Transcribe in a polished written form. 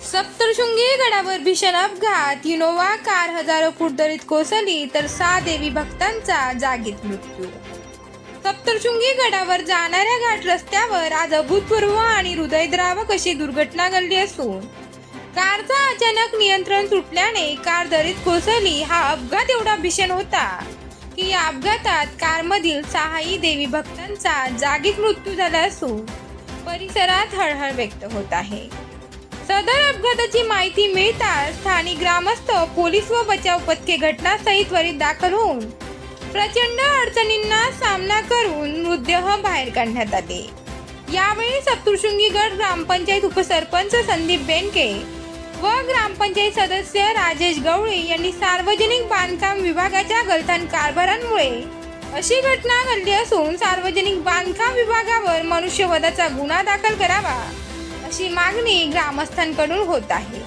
सप्तशृंगी गडावर भीषण अपघात. इनोव्हा कार हजारो फूट दरीत कोसळली तर 6 देवी भक्तांचा जागीच मृत्यू. सप्तशृंगी गडावर जाणाऱ्या घाट रस्त्यावर आज अभूतपूर्व आणि हृदयद्रावक अशी दुर्घटना घडली असून कारचा अचानक नियंत्रण सुटल्याने कार दरीत कोसळली. हा अपघात एवढा भीषण होता की या अपघातात कारमधील 6 देवी भक्तांचा जागीच मृत्यू झाला असून परिसरात हळहळ व्यक्त होत आहे. सदर अपघाताची माहिती मिळताच स्थानिक ग्रामस्थ, पोलीस व बचाव पथके घटनास्थळी त्वरित दाखल होऊन प्रचंड अडचणींना सामना करून मृतदेह बाहेर काढण्यात आले. यावेळी सप्तशृंगी गड ग्रामपंचायत उपसरपंच संदीप बेनके व ग्रामपंचायत सदस्य राजेश गवळी यांनी सार्वजनिक बांधकाम विभागाच्या गलथान कारभारामुळे अशी घटना घडली असून सार्वजनिक बांधकाम विभागावर मनुष्यवधाचा गुन्हा दाखल करावा अशी मागणी ग्रामस्थांकडून होत आहे.